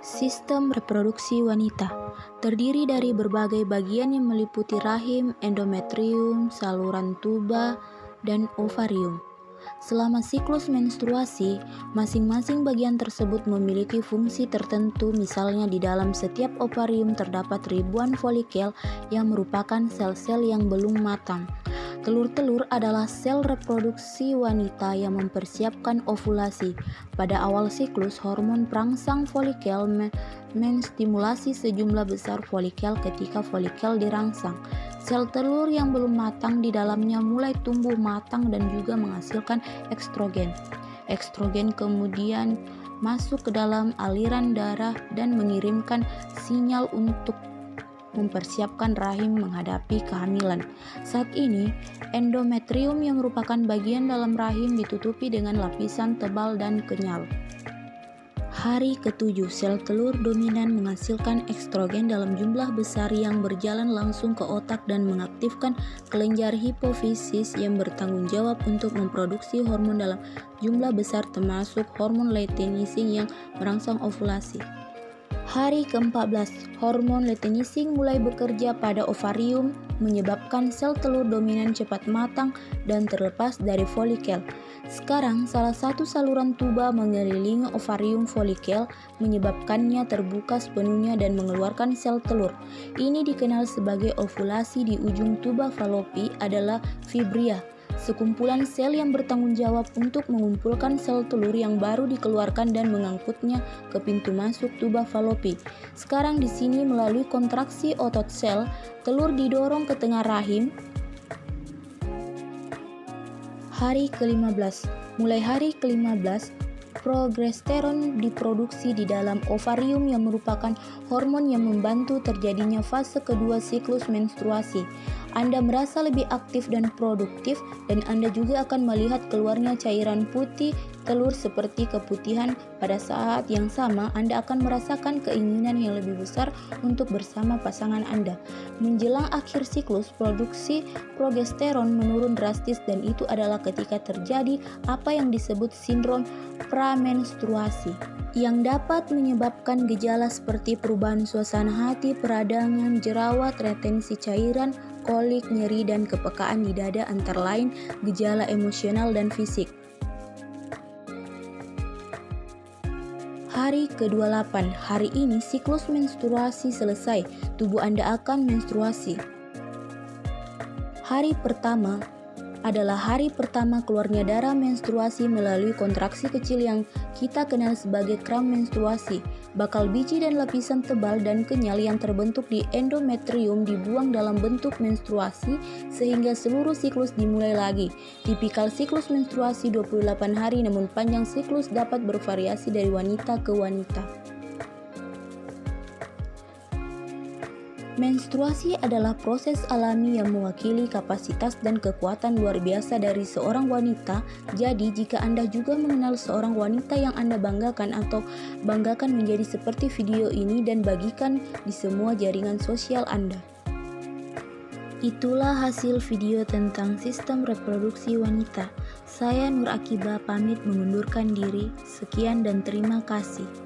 Sistem reproduksi wanita terdiri dari berbagai bagian yang meliputi rahim, endometrium, saluran tuba, dan ovarium. Selama siklus menstruasi, masing-masing bagian tersebut memiliki fungsi tertentu. Misalnya di dalam setiap ovarium terdapat ribuan folikel yang merupakan sel-sel yang belum matang. Telur-telur adalah sel reproduksi wanita yang mempersiapkan ovulasi. Pada awal siklus, hormon perangsang folikel menstimulasi sejumlah besar folikel. Ketika folikel dirangsang, sel telur yang belum matang di dalamnya mulai tumbuh matang dan juga menghasilkan estrogen. Estrogen kemudian masuk ke dalam aliran darah dan mengirimkan sinyal untuk mempersiapkan rahim menghadapi kehamilan. Saat ini, endometrium yang merupakan bagian dalam rahim ditutupi dengan lapisan tebal dan kenyal. Hari ke-7, sel telur dominan menghasilkan estrogen dalam jumlah besar yang berjalan langsung ke otak dan mengaktifkan kelenjar hipofisis yang bertanggung jawab untuk memproduksi hormon dalam jumlah besar termasuk hormon luteinizing yang merangsang ovulasi. Hari ke-14, hormon luteinizing mulai bekerja pada ovarium, menyebabkan sel telur dominan cepat matang dan terlepas dari folikel. Sekarang, salah satu saluran tuba mengelilingi ovarium folikel, menyebabkannya terbuka sepenuhnya dan mengeluarkan sel telur. Ini dikenal sebagai ovulasi. Di ujung tuba Fallopi adalah fibria, sekumpulan sel yang bertanggung jawab untuk mengumpulkan sel telur yang baru dikeluarkan dan mengangkutnya ke pintu masuk tuba Fallopi. Sekarang di sini melalui kontraksi otot sel, telur didorong ke tengah rahim. Hari ke-15. Mulai hari ke-15, progesteron diproduksi di dalam ovarium yang merupakan hormon yang membantu terjadinya fase kedua siklus menstruasi. Anda merasa lebih aktif dan produktif, dan Anda juga akan melihat keluarnya cairan putih telur seperti keputihan. Pada saat yang sama, Anda akan merasakan keinginan yang lebih besar untuk bersama pasangan Anda. Menjelang akhir siklus, produksi progesteron menurun drastis, dan itu adalah ketika terjadi apa yang disebut sindrom pramenstruasi, yang dapat menyebabkan gejala seperti perubahan suasana hati, peradangan, jerawat, retensi cairan, kolik, nyeri, dan kepekaan di dada, antara lain gejala emosional dan fisik. Hari ke-28. Hari ini siklus menstruasi selesai. Tubuh Anda akan menstruasi. Hari pertama adalah hari pertama keluarnya darah menstruasi melalui kontraksi kecil yang kita kenal sebagai kram menstruasi. Bakal biji dan lapisan tebal dan kenyal yang terbentuk di endometrium dibuang dalam bentuk menstruasi sehingga seluruh siklus dimulai lagi. Tipikal siklus menstruasi 28 hari, namun panjang siklus dapat bervariasi dari wanita ke wanita. Menstruasi adalah proses alami yang mewakili kapasitas dan kekuatan luar biasa dari seorang wanita. Jadi, jika Anda juga mengenal seorang wanita yang Anda banggakan atau banggakan menjadi seperti video ini dan bagikan di semua jaringan sosial Anda. Itulah hasil video tentang sistem reproduksi wanita. Saya Nur Akiba pamit mengundurkan diri. Sekian dan terima kasih.